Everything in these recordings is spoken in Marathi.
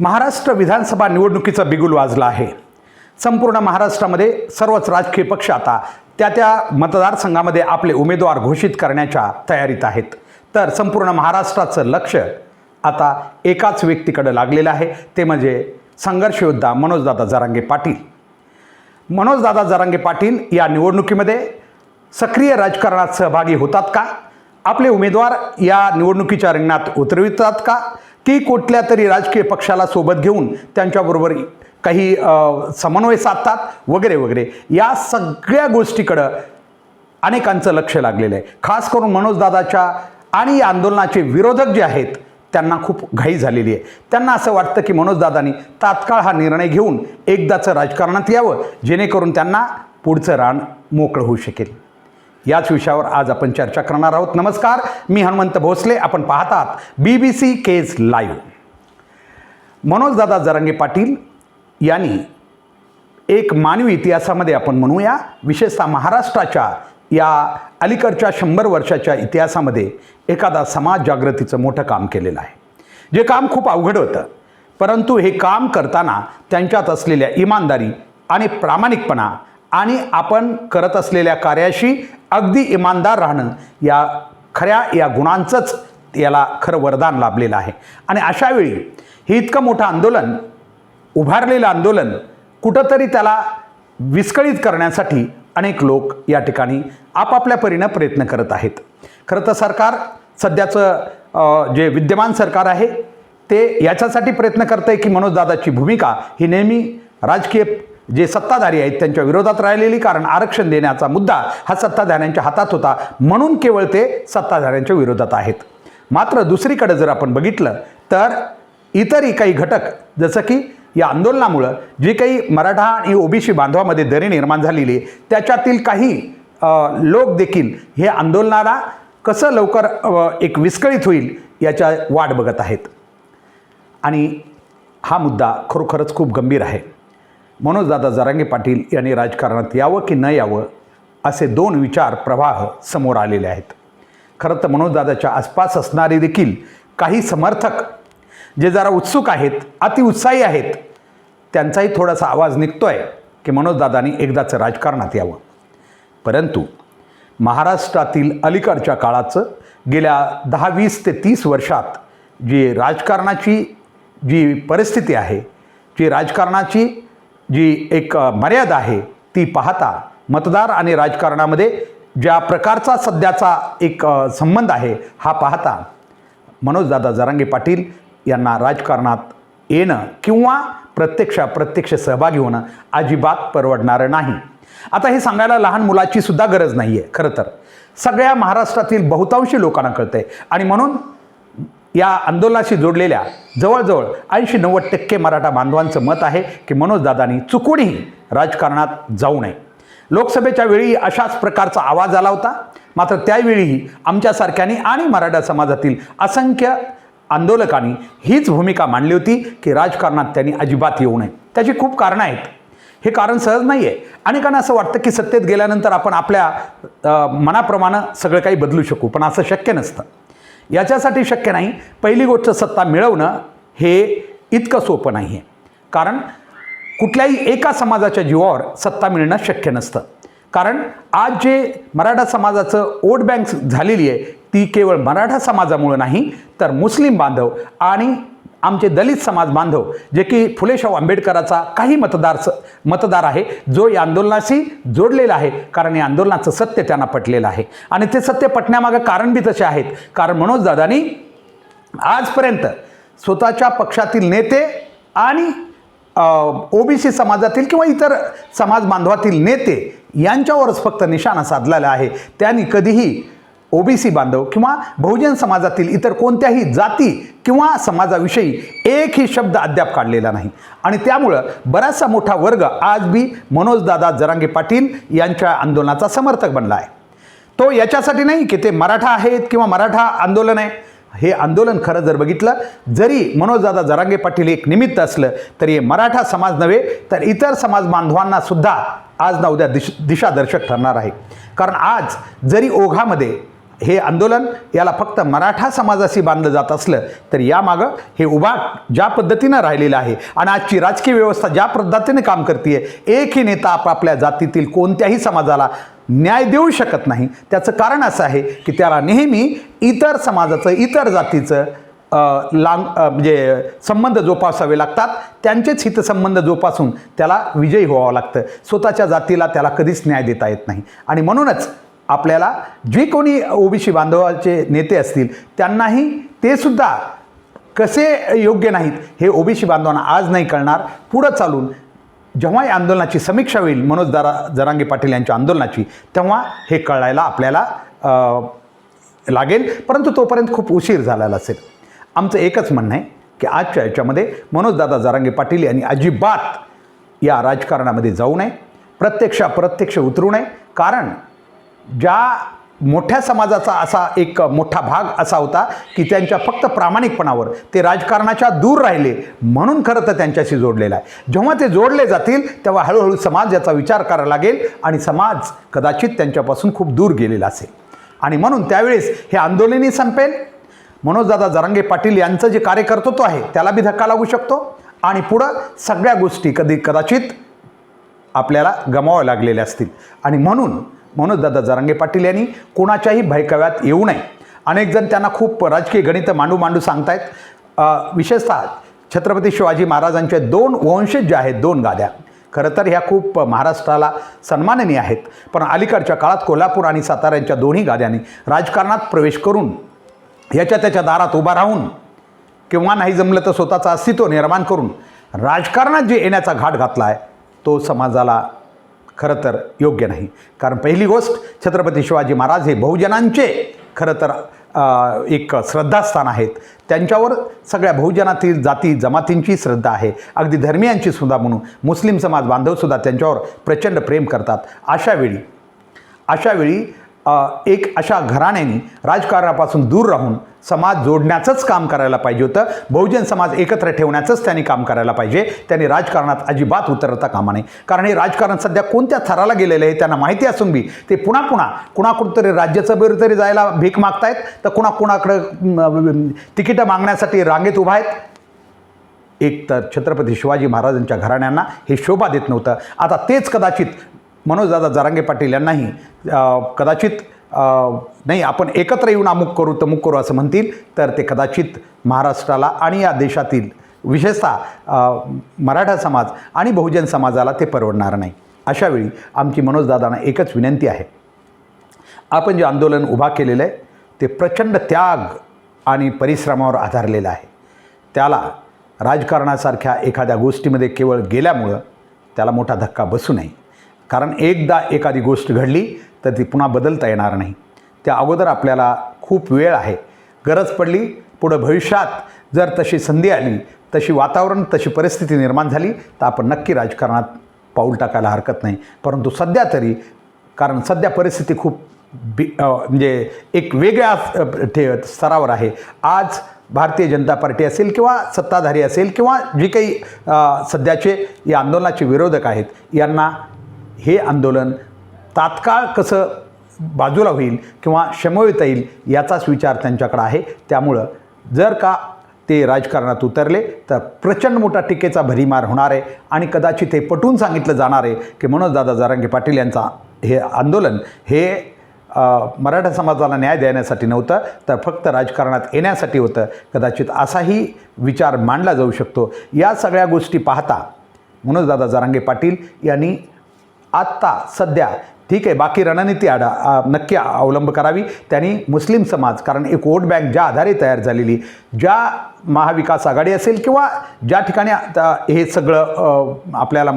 महाराष्ट्र विधानसभा निवडणुकीचा बिगुल वाजला आहे। संपूर्ण महाराष्ट्रामध्ये सर्वच राजकीय पक्ष आता त्या मतदारसंघामध्ये आपले उमेदवार घोषित करण्याच्या तयारीत आहेत। तर संपूर्ण महाराष्ट्राचं लक्ष आता एकाच व्यक्तीकडे लागलेलं आहे, ते म्हणजे संघर्ष योद्धा मनोजदादा जरांगे पाटील। मनोजदादा जरांगे पाटील या निवडणुकीमध्ये सक्रिय राजकारणात सहभागी होतात का? आपले उमेदवार या निवडणुकीच्या रिंगणात उतरवितात का, की कुठल्या तरी राजकीय पक्षाला सोबत घेऊन त्यांच्याबरोबर काही समन्वय साधतात वगैरे वगैरे, या सगळ्या गोष्टीकडं अनेकांचं लक्ष लागलेलं आहे। खास करून मनोजदादाच्या आणि या आंदोलनाचे विरोधक जे आहेत त्यांना खूप घाई झालेली आहे। त्यांना असं वाटतं की मनोजदादांनी तात्काळ हा निर्णय घेऊन एकदाचं राजकारणात यावं, जेणेकरून त्यांना पुढचं रान मोकळं होऊ शकेल। याच विषयावर आज आपण चर्चा करणार आहोत। नमस्कार, मी हनुमंत भोसले, आपण पाहत आहात BBC केज लाईव्ह। मनोजदादा जरांगे पाटील यांनी एक मानवी इतिहासामध्ये आपण म्हणूया, विशेषतः महाराष्ट्राच्या या अलीकडच्या 100 वर्षाच्या इतिहासामध्ये एखादा समाज जागृतीचं मोठं काम केलेलं आहे। जे काम खूप अवघड होतं, परंतु हे काम करताना त्यांच्यात असलेल्या इमानदारी आणि प्रामाणिकपणा आणि आपण करत असलेल्या कार्याशी अगदी इमानदार राहणं, या गुणांचंच याला खरं वरदान लाभलेलं आहे। आणि अशावेळी हे इतकं मोठं आंदोलन, उभारलेलं आंदोलन कुठंतरी त्याला विस्कळीत करण्यासाठी अनेक लोक या ठिकाणी आपापल्या परीनं प्रयत्न करत आहेत। खरं तर सरकार, सध्याचं जे विद्यमान सरकार आहे ते याच्यासाठी प्रयत्न करत आहे की मनोजदादाची भूमिका ही नेहमी राजकीय जे सत्ताधारी आहेत त्यांच्या विरोधात राहिलेली, कारण आरक्षण देण्याचा मुद्दा हा सत्ताधाऱ्यांच्या हातात होता, म्हणून केवळ ते सत्ताधाऱ्यांच्या विरोधात आहेत। मात्र दुसरीकडे जर आपण बघितलं तर इतरही काही घटक, जसं की या आंदोलनामुळं जे काही मराठा आणि ओबीसी बांधवामध्ये दरी निर्माण झालेली आहे, त्याच्यातील काही लोक देखील हे आंदोलनाला कसं लवकर एक विस्कळीत होईल याच्या वाट बघत आहेत। आणि हा मुद्दा खरोखरच खूप गंभीर आहे। मनोजदादा जरांगे पाटील यांनी राजकारणात यावं की न यावं, असे दोन विचार प्रवाह समोर आलेले आहेत। खरं तर मनोजदादाच्या आसपास असणारे देखील काही समर्थक जे जरा उत्सुक आहेत, अतिउत्साही आहेत, त्यांचाही थोडासा आवाज निघतोय की मनोजदादांनी एकदाचं राजकारणात यावं। परंतु महाराष्ट्रातील अलीकडच्या काळाचं गेल्या 10, 20 ते 30 वर्षात जी राजकारणाची जी परिस्थिती आहे, जी राजकारणाची जी एक मर्यादा आहे, ती पाहता मतदार आणि राजकारणामध्ये ज्या प्रकारचा सध्याचा एक संबंध आहे हा पाहता मनोजदादा जरांगे पाटील यांना राजकारणात येणं किंवा प्रत्यक्ष सहभागी होणं अजिबात परवडणारं नाही। आता हे सांगायला लहान मुलाची सुद्धा गरज नाही आहे। खरं तर सगळ्या महाराष्ट्रातील बहुतांशी लोकांना कळतं आहे, आणि म्हणून या आंदोलनाशी जोडलेल्या जवळजवळ 80-90% मराठा बांधवांचं मत आहे की मनोजदादांनी चुकूनही राजकारणात जाऊ नये। लोकसभेच्या वेळी अशाच प्रकारचा आवाज आला होता, मात्र त्यावेळीही आमच्यासारख्यानी आणि मराठा समाजातील असंख्य आंदोलकांनी हीच भूमिका मांडली होती की राजकारणात त्यांनी अजिबात येऊ नये। त्याची खूप कारणं आहेत, हे कारण सहज नाही आहे। अनेकांना असं वाटतं की सत्तेत गेल्यानंतर आपण आपल्या मनाप्रमाणे सगळं काही बदलू शकू, पण असं शक्य नसतं। याच्यासाठी शक्य नाही। पहिली गोष्ट, सत्ता मिळवणं हे इतकं सोपं नाही आहे, कारण कुठल्याही एका समाजाच्या जीवावर सत्ता मिळणं शक्य नसतं। कारण आज जे मराठा समाजाचं वोट बँक झालेली आहे ती केवळ मराठा समाजामुळे नाही, तर मुस्लिम बांधव आणि आमचे दलित समाज बांधव, जे की फुले शाहू आंबेडकराचा काही मतदार आहे, जो या आंदोलनाशी जोडलेला आहे, कारण या आंदोलनाचं सत्य त्यांना पटलेलं आहे। आणि ते सत्य पटण्यामागं कारण बी तसे आहेत, कारण मनोजदादांनी आजपर्यंत स्वतःच्या पक्षातील नेते आणि ओबीसी समाजातील किंवा इतर समाज बांधवातील नेते यांच्यावरच फक्त निशाणा साधलेला आहे। त्यांनी कधीही ओबीसी बांधव किंवा बहुजन समाजातील इतर कोणत्याही जाती किंवा समाजाविषयी एकही शब्द अद्याप काढलेला नाही। आणि त्यामुळं बराचसा मोठा वर्ग आज बी मनोजदादा जरांगे पाटील यांच्या आंदोलनाचा समर्थक बनला आहे। तो याच्यासाठी नाही की ते मराठा आहेत किंवा मराठा आंदोलन आहे। हे आंदोलन खरं जर बघितलं, जरी मनोजदादा जरांगे पाटील एक निमित्त असलं तरी मराठा समाज नव्हे तर इतर समाज बांधवांना सुद्धा आज ना उद्या दिशादर्शक ठरणार आहे। कारण आज जरी ओघामध्ये हे आंदोलन याला फक्त मराठा समाजाशी बांधलं जात असलं तर यामागं हे उभा ज्या पद्धतीनं राहिलेलं आहे आणि आजची राजकीय व्यवस्था ज्या पद्धतीने काम करते आहे, एकही नेता आपापल्या जातीतील कोणत्याही समाजाला न्याय देऊ शकत नाही. त्याचं कारण असं आहे की त्याला नेहमी इतर समाजाचं, इतर जातीचं म्हणजे संबंध जोपासावे लागतात. त्यांचेच हितसंबंध जोपासून त्याला विजयी व्हावं लागतं. स्वतःच्या जातीला त्याला कधीच न्याय देता येत नाही. आणि म्हणूनच आपल्याला जे कोणी ओबीसी बांधवाचे नेते असतील त्यांनाही ते सुद्धा कसे योग्य नाहीत हे ओबीसी बांधवांना आज नाही कळणार. पुढं चालून जेव्हा या आंदोलनाची समीक्षा होईल मनोज जरांगे पाटील यांच्या आंदोलनाची, तेव्हा हे कळायला आपल्याला लागेल. परंतु तोपर्यंत खूप उशीर झालेला असेल. आमचं एकच म्हणणं आहे की आजच्या याच्यामध्ये मनोजदादा जरांगे पाटील यांनी अजिबात या राजकारणामध्ये जाऊ नये, प्रत्यक्ष उतरू नये. कारण ज्या मोठ्या समाजाचा असा एक मोठा भाग असा होता की त्यांच्या फक्त प्रामाणिकपणावर ते राजकारणाच्या दूर राहिले, म्हणून खरं तर त्यांच्याशी जोडलेला आहे. जेव्हा ते जोडले जातील तेव्हा हळूहळू समाज याचा विचार करायला लागेल आणि समाज कदाचित त्यांच्यापासून खूप दूर गेलेला असेल. आणि म्हणून त्यावेळेस हे आंदोलनही संपेल, मनोजदादा जरांगे पाटील यांचं जे कार्यकर्तृत्व आहे त्याला बी धक्का लागू शकतो आणि पुढं सगळ्या गोष्टी कदाचित आपल्याला गमावाव्या लागलेल्या असतील. आणि म्हणून मनोजदादा जरांगे पाटील यांनी कोणाच्याही भयकव्यात येऊ नये. अनेक जण त्यांना खूप राजकीय गणितं मांडू सांगतायत. विशेषतः छत्रपती शिवाजी महाराजांचे 2 वंशज जे आहेत, 2 गाद्या, खरं तर ह्या खूप महाराष्ट्राला सन्माननीय आहेत. पण अलीकडच्या काळात कोल्हापूर आणि सातारा यांच्या दोन्ही गाद्यांनी राजकारणात प्रवेश करून याच्या त्याच्या दारात उभा राहून किंवा नाही जमलं तर स्वतःचं अस्तित्व निर्माण करून राजकारणात जे येण्याचा घाट घातला आहे तो समाजाला खरं तर योग्य नाही. कारण पहिली गोष्ट, छत्रपती शिवाजी महाराज हे बहुजनांचे खरं तर एक श्रद्धास्थान आहेत. त्यांच्यावर सगळ्या बहुजनातील जाती जमातींची श्रद्धा आहे, अगदी धर्मियांची सुद्धा. म्हणून मुस्लिम समाज बांधवसुद्धा त्यांच्यावर प्रचंड प्रेम करतात. अशा वेळी एक अशा घराण्याने राजकारणापासून दूर राहून समाज जोडण्याचंच काम करायला पाहिजे होतं. बहुजन समाज एकत्र ठेवण्याचंच त्यांनी काम करायला पाहिजे. त्यांनी राजकारणात अजिबात उतरता कामा नये. कारण हे राजकारण सध्या कोणत्या थराला गेलेलं आहे त्यांना माहिती असून बी ते पुन्हा कुणाकडून तरी राज्यसभेवर तरी जायला भीक मागतायत, तर कुणाकडं तिकीटं मागण्यासाठी रांगेत उभा आहेत. एक तर छत्रपती शिवाजी महाराजांच्या घराण्यांना हे शोभा देत नव्हतं. आता तेच कदाचित मनोजदादा जरांगे पाटील यांनाही कदाचित नाही आपण एकत्र येऊन अमुक करू असं म्हणतील, तर ते कदाचित महाराष्ट्राला आणि या देशातील विशेषतः मराठा समाज आणि बहुजन समाजाला ते परवडणार नाही. अशावेळी आमची मनोजदादांना एकच विनंती आहे, आपण जे आंदोलन उभा केलेलं आहे ते प्रचंड त्याग आणि परिश्रमावर आधारलेलं आहे. त्याला राजकारणासारख्या एखाद्या गोष्टीमध्ये केवळ गेल्यामुळं त्याला मोठा धक्का बसू नये. कारण एकदा एखादी गोष्ट घडली तर ती पुन्हा बदलता येणार नाही. त्या अगोदर आपल्याला खूप वेळ आहे. गरज पडली पुढं भविष्यात जर तशी संधी आली, तशी वातावरण, तशी परिस्थिती निर्माण झाली तर आपण नक्की राजकारणात पाऊल टाकायला हरकत नाही. परंतु सध्या तरी, कारण सध्या परिस्थिती खूप म्हणजे एक वेगळ्या स्तरावर आहे. आज भारतीय जनता पार्टी असेल किंवा सत्ताधारी असेल किंवा जे काही सध्याचे या आंदोलनाचे विरोधक आहेत, यांना हे आंदोलन तात्काळ कसं बाजूला होईल किंवा शमविता येईल याचाच विचार त्यांच्याकडे आहे. त्यामुळं जर का ते राजकारणात उतरले तर प्रचंड मोठा टीकेचा भडीमार होणार आहे आणि कदाचित हे पटवून सांगितलं जाणार आहे की मनोजदादा जरांगे पाटील यांचा हे आंदोलन हे मराठा समाजाला न्याय देण्यासाठी नव्हतं, तर फक्त राजकारणात येण्यासाठी होतं. कदाचित असाही विचार मांडला जाऊ शकतो. या सगळ्या गोष्टी पाहता मनोजदादा जरांगे पाटील यांनी आत्ता सध्या ठीक आहे, बाकी रणनीती नक्की अवलंब करावी. त्यांनी मुस्लिम समाज, कारण एक वोट बँक ज्या आधारे तयार झालेली, ज्या महाविकास आघाडी असेल किंवा ज्या ठिकाणी हे सगळं आपल्याला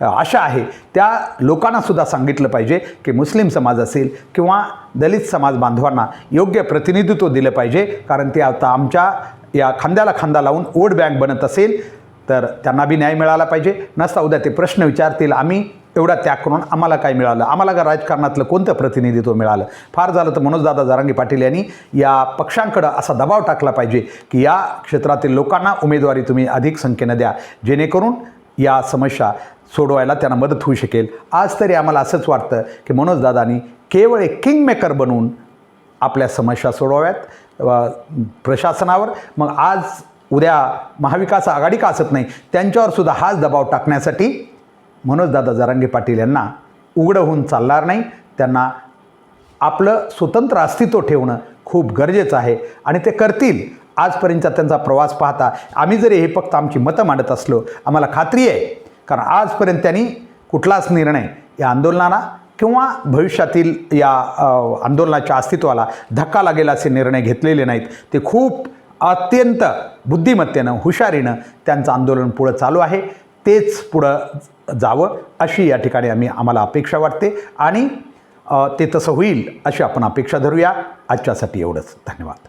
आशा आहे त्या लोकांनासुद्धा सांगितलं पाहिजे की मुस्लिम समाज असेल किंवा दलित समाज बांधवांना योग्य प्रतिनिधित्व दिलं पाहिजे. कारण ते आता आमच्या या खांद्याला खांदा लावून वोट बँक बनत असेल तर त्यांना बी न्याय मिळाला पाहिजे. नसता उद्या ते प्रश्न विचारतील, आम्ही एवढा त्याग करून आम्हाला काय मिळालं, आम्हाला का राजकारणातलं कोणतं प्रतिनिधित्व मिळालं. फार झालं तर मनोजदादा जरांगे पाटील यांनी या पक्षांकडं असा दबाव टाकला पाहिजे की या क्षेत्रातील लोकांना उमेदवारी तुम्ही अधिक संख्येनं द्या, जेणेकरून या समस्या सोडवायला त्यांना मदत होऊ शकेल. आज तरी आम्हाला असंच वाटतं की मनोजदादांनी केवळ एक किंगमेकर बनून आपल्या समस्या सोडवाव्यात प्रशासनावर. मग आज उद्या महाविकास आघाडी का असत नाही, त्यांच्यावर सुद्धा हाच दबाव टाकण्यासाठी मनोजदादा जरांगे पाटील यांना उघडं होऊन चालणार नाही. त्यांना आपलं स्वतंत्र अस्तित्व ठेवणं खूप गरजेचं आहे आणि ते करतील. आजपर्यंतचा त्यांचा प्रवास पाहता आम्ही जरी हे फक्त आमची मतं मांडत असलो, आम्हाला खात्री आहे, कारण आजपर्यंत त्यांनी कुठलाच निर्णय या आंदोलनाला किंवा भविष्यातील या आंदोलनाच्या अस्तित्वाला धक्का लागेल असे निर्णय घेतलेले नाहीत. ते खूप अत्यंत बुद्धिमत्तेनं, हुशारीनं त्यांचं आंदोलन पुढं चालू आहे. तेच पुढं जावं अशी या ठिकाणी आम्हाला अपेक्षा वाटते आणि ते तसं होईल अशी आपण अपेक्षा धरूया. आजच्यासाठी एवढंच. धन्यवाद.